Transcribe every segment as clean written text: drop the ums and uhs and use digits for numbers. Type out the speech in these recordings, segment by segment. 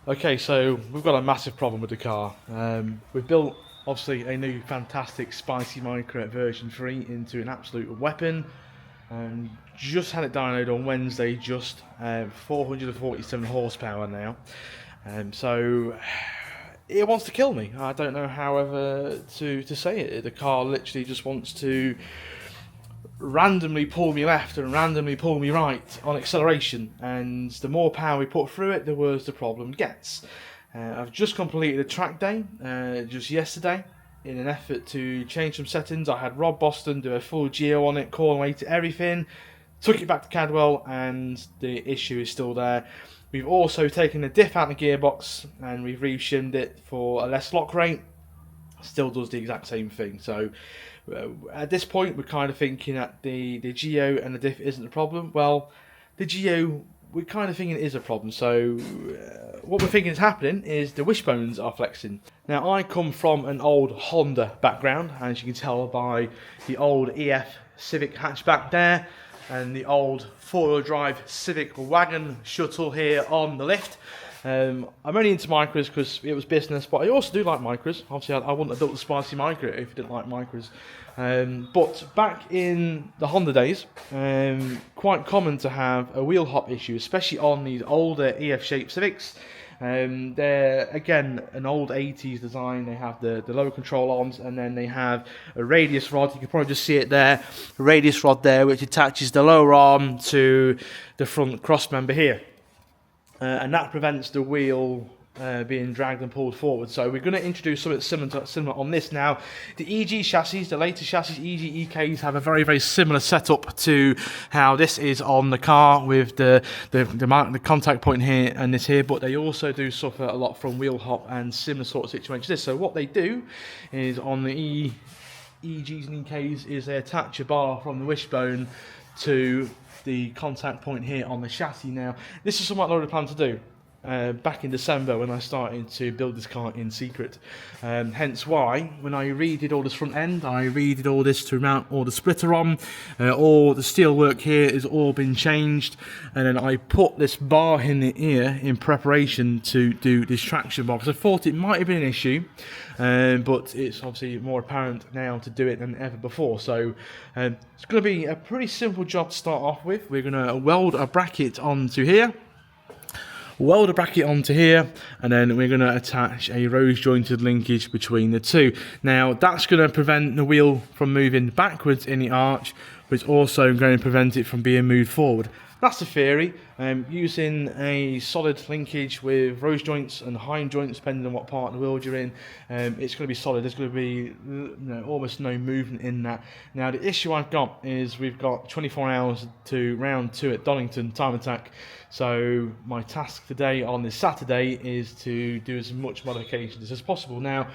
Okay, so we've got a massive problem with the car. We've built obviously a new fantastic spicy Micra version 3 into an absolute weapon. Just had it downloaded on Wednesday, just 447 horsepower now. So it wants to kill me. I don't know however to say it. The car literally just wants to randomly pull me left and randomly pull me right on acceleration, and the more power we put through it, the worse the problem gets. I've just completed a track day just yesterday in an effort to change some settings. I had Rob Boston do a full geo on it, call away to everything, took it back to Cadwell, and the issue is still there. We've also taken the diff out of the gearbox and we've re-shimmed it for a less lock rate. Still does the exact same thing. So at this point we're kind of thinking that the geo and the diff isn't the problem. Well, the geo, we're kind of thinking it is a problem. So what we're thinking is happening is the wishbones are flexing. Now, I come from an old Honda background, as you can tell by the old EF Civic hatchback there and the old four-wheel drive Civic wagon shuttle here on the lift. I'm only into Micras because it was business, but I also do like Micras. Obviously, I wouldn't have built the spicy Micra if I didn't like Micras. But back in the Honda days, quite common to have a wheel hop issue, especially on these older EF-shaped Civics. They're, again, an old 80s design. They have the lower control arms, and then they have a radius rod. You can probably just see it there, a radius rod there, which attaches the lower arm to the front cross member here. And that prevents the wheel being dragged and pulled forward. So we're going to introduce something similar on this now. The EG chassis, the latest chassis, EG EKs, have a very, very similar setup to how this is on the car, with the contact point here and this here, but they also do suffer a lot from wheel hop and similar sort of situations to this. So what they do is on the EGs and EKs is they attach a bar from the wishbone to the contact point here on the chassis. Now, this is something I already planned to do back in December when I started to build this car in secret. Hence why, when I redid all this front end, I redid all this to mount all the splitter on. All the steel work here has all been changed, and then I put this bar in the ear in preparation to do this traction bar, because I thought it might have been an issue, but it's obviously more apparent now to do it than ever before. So it's going to be a pretty simple job to start off with. We're going to weld a bracket onto here, and then we're going to attach a rose jointed linkage between the two. Now, that's going to prevent the wheel from moving backwards in the arch, but it's also going to prevent it from being moved forward. That's the theory. Using a solid linkage with rose joints and hind joints, depending on what part of the wheel you're in, it's going to be solid. There's going to be almost no movement in that. Now, the issue I've got is we've got 24 hours to round 2 at Donington time attack. So my task today on this Saturday is to do as much modifications as possible. Now,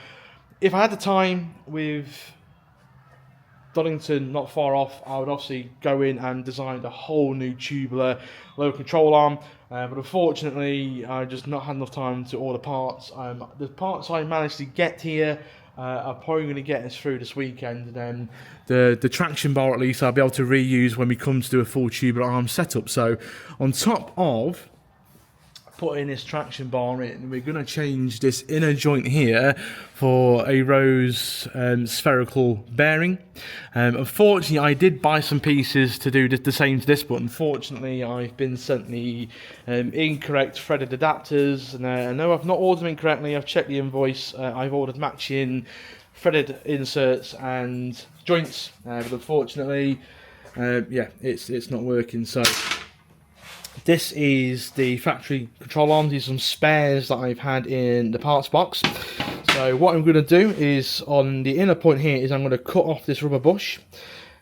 if I had the time with Donington not far off, I would obviously go in and design the whole new tubular lower control arm, but unfortunately I just not had enough time to order parts. The parts I managed to get here are probably going to get us through this weekend, and then the traction bar at least I'll be able to reuse when we come to do a full tubular arm setup. So on top of putting this traction bar in, we're going to change this inner joint here for a rose spherical bearing. Unfortunately, I did buy some pieces to do the same to this, but unfortunately I've been sent the incorrect threaded adapters, and I know I've not ordered them incorrectly. I've checked the invoice. I've ordered matching threaded inserts and joints, but unfortunately yeah, it's not working. So this is the factory control arm. These are some spares that I've had in the parts box. So what I'm going to do is, on the inner point here, is I'm going to cut off this rubber bush,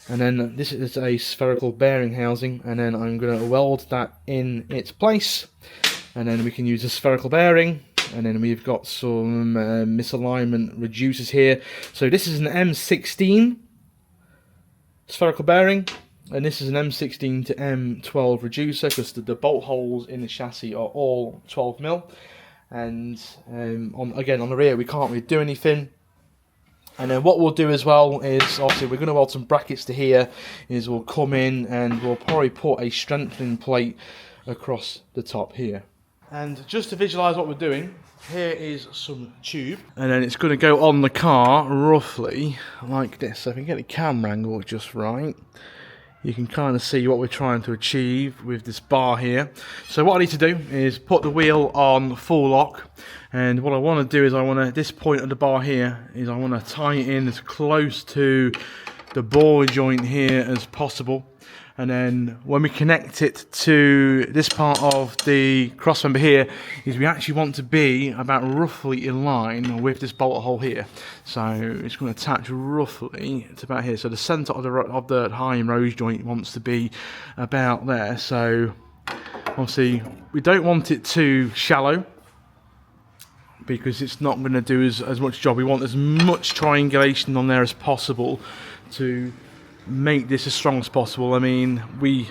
and then this is a spherical bearing housing, and then I'm going to weld that in its place, and then we can use a spherical bearing. And then we've got some misalignment reducers here. So this is an M16 spherical bearing, and this is an M16 to M12 reducer, because the bolt holes in the chassis are all 12mm. And again, on the rear we can't really do anything. And then what we'll do as well is, obviously we're going to weld some brackets to here, is we'll come in and we'll probably put a strengthening plate across the top here. And just to visualise what we're doing, here is some tube, and then it's going to go on the car roughly like this. So if I can get the camera angle just right, you can kind of see what we're trying to achieve with this bar here. So what I need to do is put the wheel on full lock, and what I want to do is this point of the bar here is I want to tie it in as close to the bore joint here as possible. And then when we connect it to this part of the cross member here, is we actually want to be about roughly in line with this bolt hole here. So it's going to attach roughly to about here. So the centre of the high and rose joint wants to be about there. So obviously we don't want it too shallow, because it's not going to do as much job. We want as much triangulation on there as possible to make this as strong as possible. I mean, we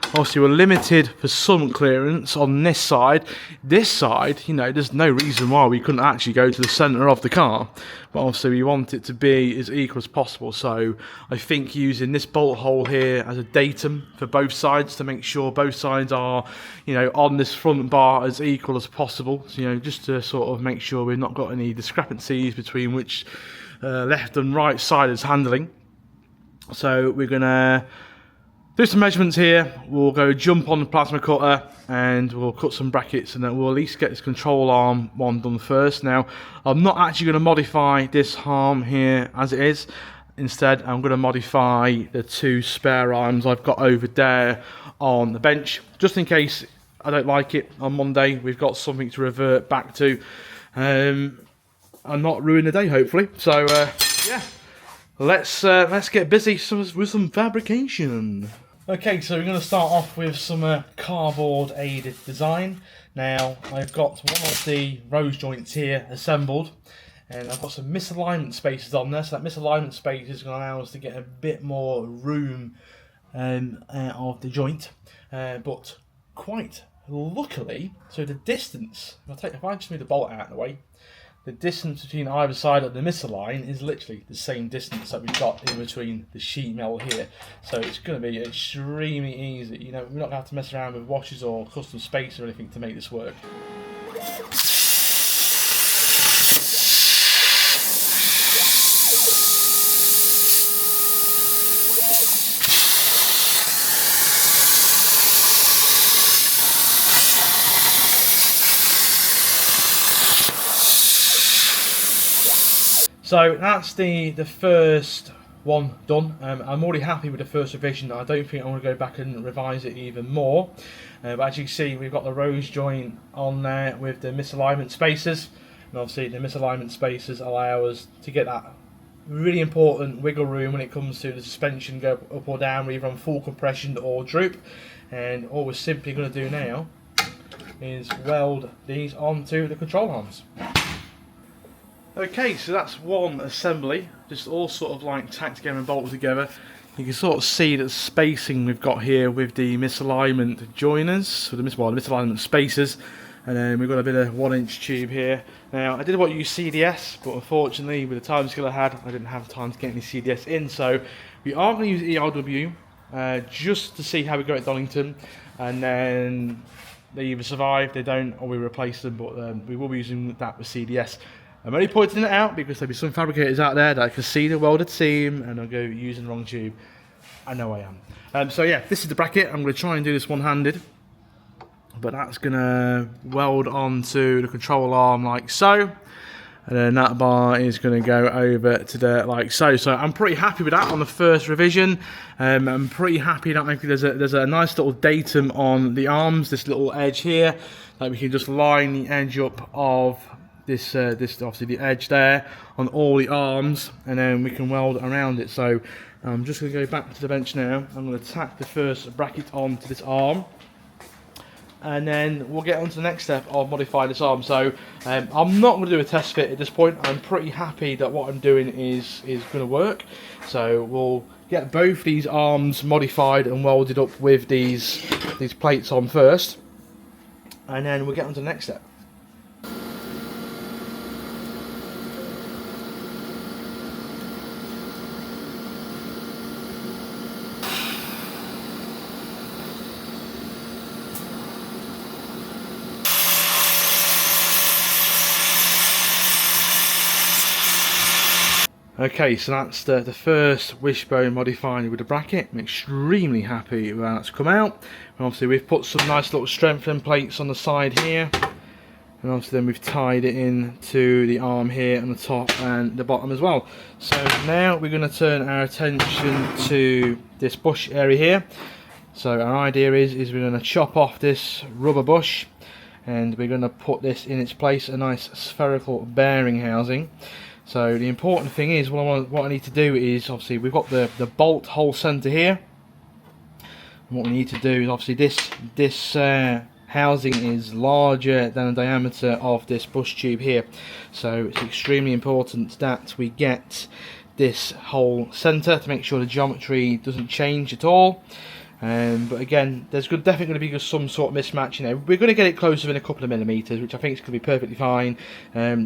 obviously were limited for some clearance on this side. This side, you know, there's no reason why we couldn't actually go to the centre of the car, but obviously we want it to be as equal as possible. So I think using this bolt hole here as a datum for both sides to make sure both sides are, you know, on this front bar as equal as possible. So, you know, just to sort of make sure we've not got any discrepancies between which left and right side is handling. So we're going to do some measurements here. We'll go jump on the plasma cutter and we'll cut some brackets, and then we'll at least get this control arm one done first. Now, I'm not actually going to modify this arm here as it is. Instead, I'm going to modify the two spare arms I've got over there on the bench, just in case I don't like it on Monday. We've got something to revert back to and not ruin the day, hopefully. So, yeah. Let's get busy with some fabrication. Okay, so we're going to start off with some cardboard aided design. Now, I've got one of the rose joints here assembled, and I've got some misalignment spaces on there. So that misalignment space is going to allow us to get a bit more room out of the joint, but quite luckily, so the distance, if I just move the bolt out of the way, the distance between either side of the misalign is literally the same distance that we've got in between the sheet metal here. So it's going to be extremely easy. You know, we're not going to have to mess around with washers or custom space or anything to make this work. So that's the first one done. I'm already happy with the first revision. I don't think I want to go back and revise it even more. But as you can see, we've got the rose joint on there with the misalignment spaces. And obviously the misalignment spaces allow us to get that really important wiggle room when it comes to the suspension go up or down, either on full compression or droop. And all we're simply going to do now is weld these onto the control arms. Okay, so that's one assembly, just all sort of like tacked together and bolted together. You can sort of see the spacing we've got here with the misalignment joiners, or the misalignment spacers, and then we've got a bit of 1-inch tube here. Now, I did want to use CDS, but unfortunately, with the time scale I had, I didn't have time to get any CDS in, so we are going to use ERW just to see how we go at Donington, and then they either survive, they don't, or we replace them, but we will be using that with CDS. I'm only pointing it out because there'll be some fabricators out there that can see the welded seam and they'll go using the wrong tube. I know I am. So yeah, this is the bracket. I'm going to try and do this one-handed, but that's going to weld onto the control arm like so, and then that bar is going to go over to there like so. So I'm pretty happy with that on the first revision. I'm pretty happy that there's a nice little datum on the arms, this little edge here, that we can just line the edge up of this obviously the edge there on all the arms, and then we can weld around it. So I'm just going to go back to the bench now. I'm going to tack the first bracket onto this arm, and then we'll get on to the next step of modifying this arm. So I'm not going to do a test fit at this point. I'm pretty happy that what I'm doing is going to work. So we'll get both these arms modified and welded up with these plates on first, and then we'll get on to the next step. Okay, so that's the first wishbone modified with a bracket. I'm extremely happy with how it's come out. And obviously we've put some nice little strengthening plates on the side here. And obviously then we've tied it in to the arm here on the top and the bottom as well. So now we're going to turn our attention to this bush area here. So our idea is we're going to chop off this rubber bush and we're going to put this in its place, a nice spherical bearing housing. So the important thing is, what I need to do is, obviously we've got the bolt hole centre here. And what we need to do is, obviously this housing is larger than the diameter of this bush tube here. So it's extremely important that we get this hole centre to make sure the geometry doesn't change at all. But again, there's definitely going to be some sort of mismatch. We're going to get it closer than a couple of millimetres, which I think is going to be perfectly fine.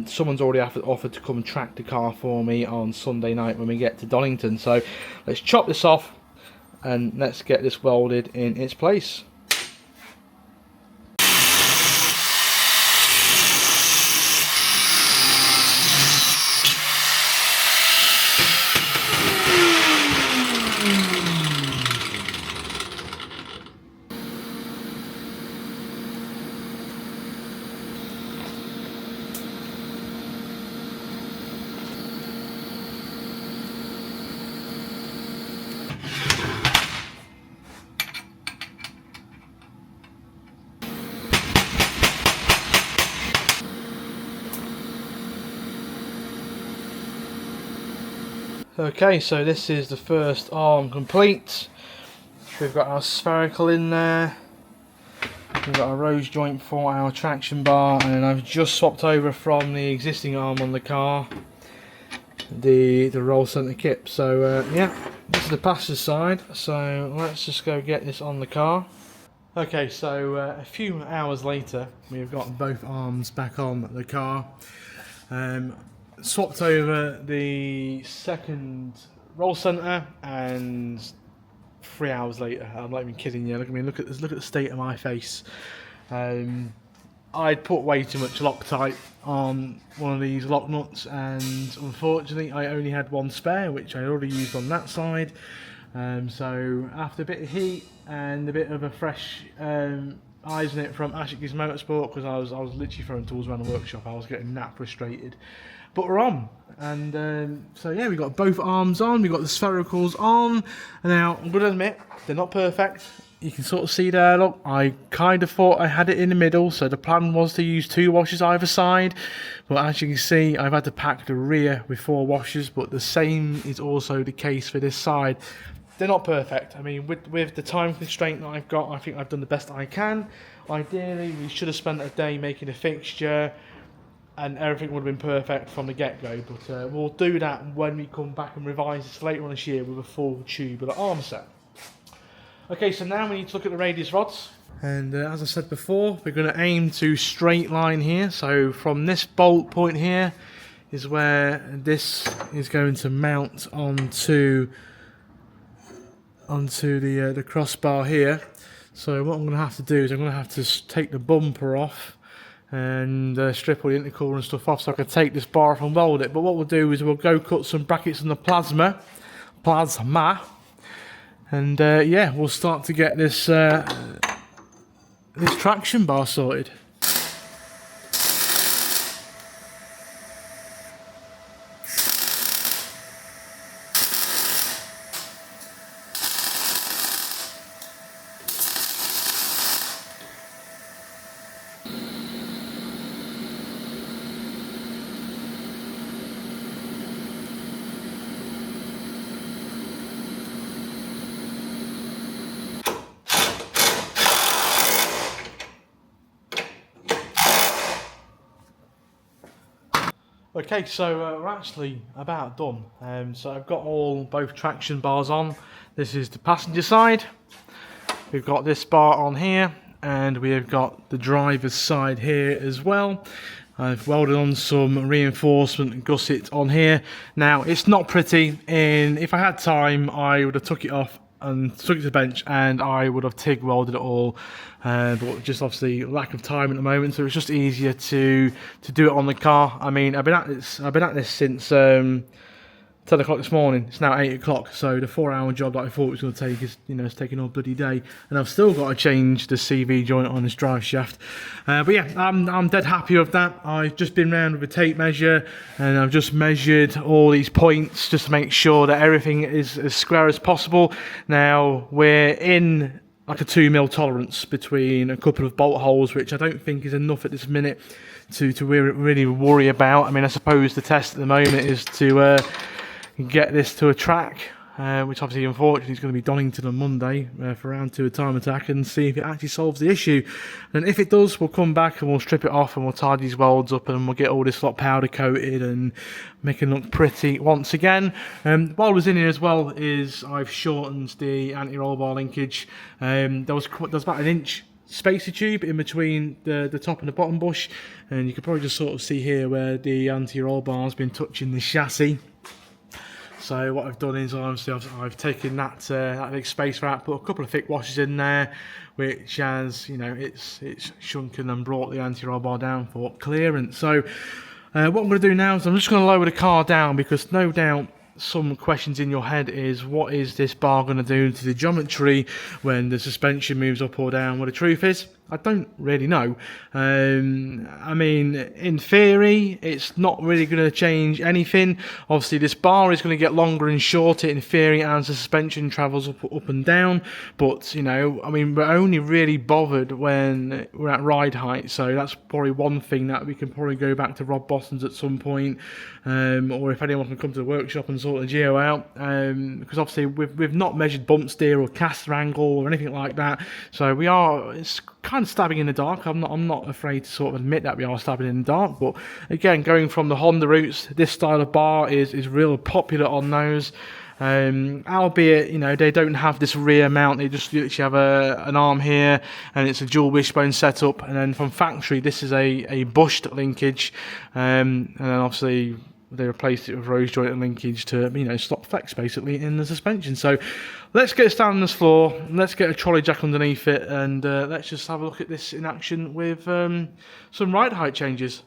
Someone's already offered to come and track the car for me on Sunday night when we get to Donington. So let's chop this off and let's get this welded in its place. Okay, so this is the first arm complete. We've got our spherical in there. We've got a rose joint for our traction bar, and I've just swapped over from the existing arm on the car the roll centre kit. So yeah, this is the passenger side. So let's just go get this on the car. Okay, so a few hours later, we've got both arms back on the car. Swapped over the second roll centre, and 3 hours later, I'm not even kidding you. Look at me. Look at the state of my face. I'd put way too much Loctite on one of these lock nuts, and unfortunately, I only had one spare, which I already used on that side. So after a bit of heat and a bit of a fresh eyes on it from Ashicky's Motorsport, because I was literally throwing tools around the workshop, I was getting that frustrated. But we're on, and so yeah, we got both arms on, we got the sphericals on. And now I'm gonna admit they're not perfect. You can sort of see there, look, I kind of thought I had it in the middle, so the plan was to use 2 washers either side, but as you can see, I've had to pack the rear with 4 washers, but the same is also the case for this side. They're not perfect. I mean, with the time constraint that I've got, I think I've done the best I can. Ideally, we should have spent a day making a fixture, and everything would have been perfect from the get-go, but we'll do that when we come back and revise this later on this year with a full tubular arm set. Okay, so now we need to look at the radius rods, and as I said before, we're going to aim to straight line here. So from this bolt point here is where this is going to mount onto the crossbar here. So what I'm going to have to do is I'm going to have to take the bumper off and strip all the intercooler and stuff off so I can take this bar off and weld it. But what we'll do is we'll go cut some brackets on the plasma, and yeah, we'll start to get this this traction bar sorted. Okay, so we're actually about done. So I've got both traction bars on. This is the passenger side. We've got this bar on here, and we have got the driver's side here as well. I've welded on some reinforcement gusset on here. Now, it's not pretty, and if I had time, I would have took it off and took it to the bench, and I would have TIG welded it all, but just obviously lack of time at the moment, so it's just easier to do it on the car. I mean, I've been at this since 10 o'clock this morning. It's now 8 o'clock, so the 4-hour job that I thought it was going to take is, it's taking all bloody day, and I've still got to change the CV joint on this drive shaft. But yeah, I'm dead happy with that. I've just been round with a tape measure, and I've just measured all these points just to make sure that everything is as square as possible. Now we're in like a 2mm tolerance between a couple of bolt holes, which I don't think is enough at this minute to really worry about. I mean, I suppose the test at the moment is to get this to a track, which obviously unfortunately is going to be Donington on Monday for round 2 of time attack, and see if it actually solves the issue. And if it does, we'll come back and we'll strip it off and we'll tidy these welds up, and we'll get all this lot powder coated and make it look pretty once again. While I was in here as well, is I've shortened the anti-roll bar linkage. There was about an inch spacer tube in between the top and the bottom bush, and you can probably just sort of see here where the anti-roll bar has been touching the chassis. So what I've done is obviously I've taken that big spacer out, put a couple of thick washers in there, which has, it's shrunken and brought the anti-roll bar down for clearance. So what I'm going to do now is I'm just going to lower the car down, because no doubt some questions in your head is, what is this bar going to do to the geometry when the suspension moves up or down? Well, the truth is, I don't really know. I mean, in theory, it's not really going to change anything. Obviously, this bar is going to get longer and shorter in theory as the suspension travels up and down. But, I mean, we're only really bothered when we're at ride height. So that's probably one thing that we can probably go back to Rob Boston's at some point. Or if anyone can come to the workshop and sort the geo out. Because obviously, we've not measured bump steer or caster angle or anything like that. So it's kind of stabbing in the dark. I'm not afraid to sort of admit that we are stabbing in the dark. But again, going from the Honda routes, this style of bar is real popular on those. Albeit, they don't have this rear mount. They just literally have an arm here, and it's a dual wishbone setup. And then from factory, this is a bushed linkage, and then obviously they replaced it with rose joint linkage to stop flex basically in the suspension. So let's get us down on this floor, let's get a trolley jack underneath it, and let's just have a look at this in action with some ride height changes.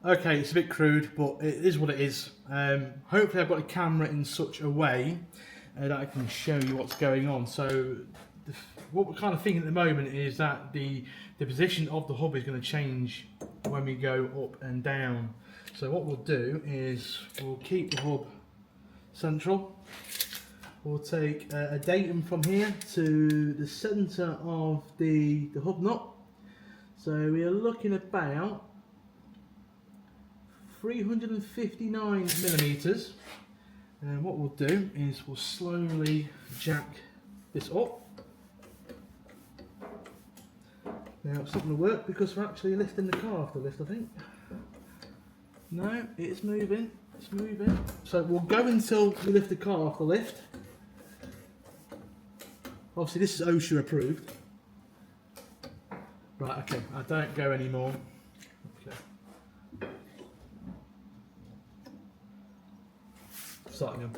Okay, it's a bit crude, but it is what it is. Hopefully I've got the camera in such a way that I can show you what's going on. So what we're kind of thinking at the moment is that the position of the hub is going to change when we go up and down. So what we'll do is we'll keep the hub central. We'll take a datum from here to the centre of the hub nut. So we are looking about 359 millimeters. And what we'll do is we'll slowly jack this up. Now it's not going to work because we're actually lifting the car off the lift, I think. No, it's moving, it's moving. So we'll go until we lift the car off the lift. Obviously this is OSHA approved. Right, okay, I don't go anymore. Okay. Starting them.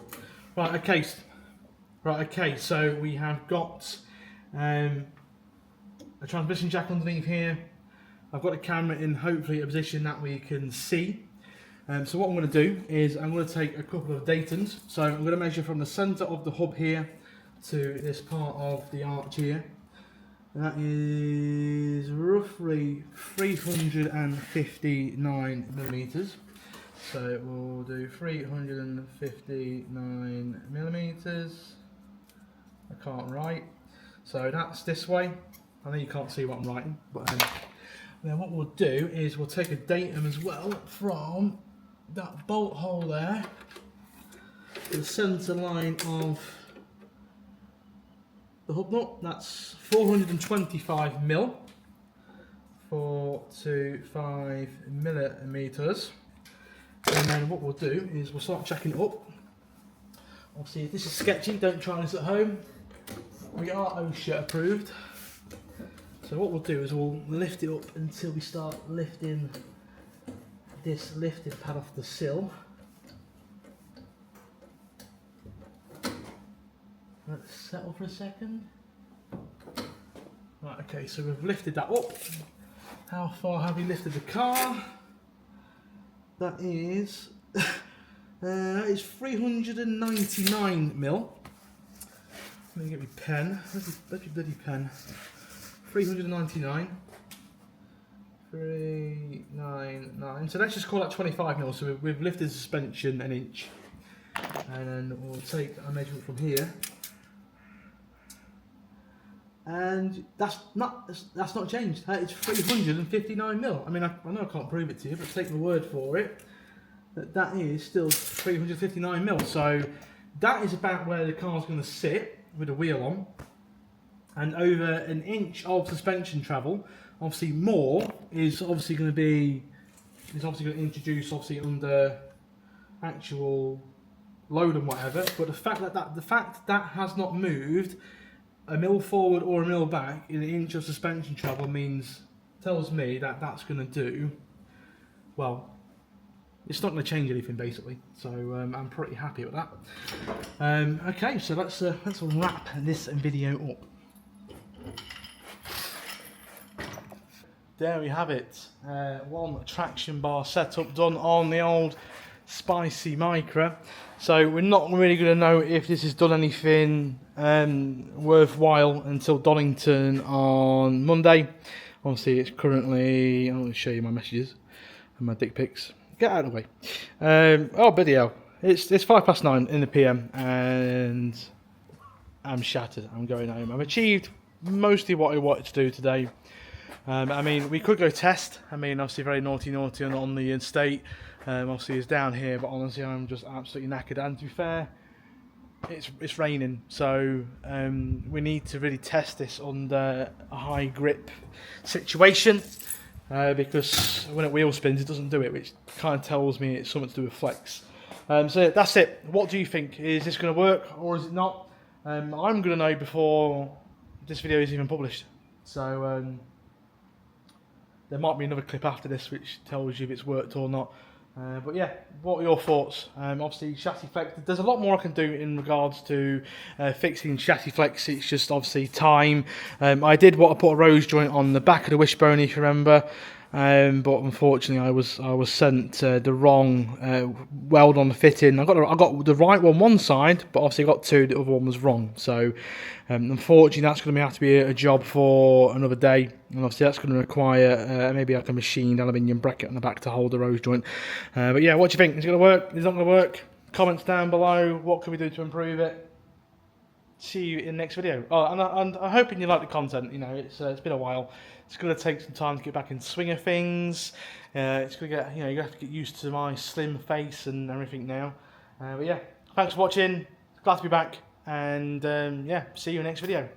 Right, okay, so we have got a transmission jack underneath here. I've got the camera in hopefully a position that we can see. So what I'm going to do is I'm going to take a couple of datums. So I'm going to measure from the centre of the hub here to this part of the arch here. And that is roughly 359 millimeters. So we'll do 359 millimeters. I can't write. So that's this way. I know you can't see what I'm writing, but then what we'll do is we'll take a datum as well from that bolt hole there, the centre line of the hub nut. That's 425 mil, 425 millimeters. And then what we'll do is we'll start checking it up. Obviously, if this is sketchy, don't try this at home. We are OSHA approved. So what we'll do is we'll lift it up until we start lifting this lifted pad off the sill. Let's settle for a second. Right, okay, so we've lifted that up. How far have we lifted the car? That is It's 399 mil. Let me get my pen. Where's your bloody pen? 399. 399. So let's just call that 25 mil. So we've lifted the suspension an inch, and then we'll take a measurement from here. And that's not changed. It's 359 mil. I mean, I know I can't prove it to you, but take my word for it that is still 359 mil. So that is about where the car's going to sit with the wheel on, and over an inch of suspension travel. Obviously, more is obviously going to introduce obviously under actual load and whatever. But the fact that has not moved a mil forward or a mil back in an inch of suspension travel tells me that that's going to do well. It's not going to change anything basically, so I'm pretty happy with that. Okay, so let's wrap this video up. There we have it. One traction bar setup done on the old spicy Micra. So we're not really going to know if this has done anything worthwhile until Donington on Monday. Obviously it's currently, I'll show you my messages and my dick pics. Get out of the way. Oh, bloody hell. It's 9:05 in the PM and I'm shattered. I'm going home. I've achieved mostly what I wanted to do today. I mean, we could go test. I mean, obviously very naughty on the estate. Obviously it's down here, but honestly I'm just absolutely knackered. And to be fair, it's raining, so we need to really test this under a high grip situation, because when it wheel spins it doesn't do it, which kind of tells me it's something to do with flex. So that's it. What do you think? Is this going to work or is it not? I'm going to know before this video is even published. So there might be another clip after this which tells you if it's worked or not. But yeah, what are your thoughts? Obviously chassis flex, there's a lot more I can do in regards to fixing chassis flex. It's just obviously time. I did want to put a rose joint on the back of the wishbone, if you remember, but unfortunately I was sent the wrong weld on the fitting. I got the right one side, but obviously I got two, the other one was wrong. So unfortunately that's going to have to be a job for another day, and obviously that's going to require maybe like a machined aluminium bracket on the back to hold the rose joint. But yeah, what do you think? Is it going to work? Is it not going to work? Comments down below. What can we do to improve it? See you in the next video. Oh, and I'm hoping you like the content. You know, it's been a while. It's going to take some time to get back in the swing of things. It's going to get, you know, you have to get used to my slim face and everything now. But yeah, thanks for watching. Glad to be back, and yeah, see you in the next video.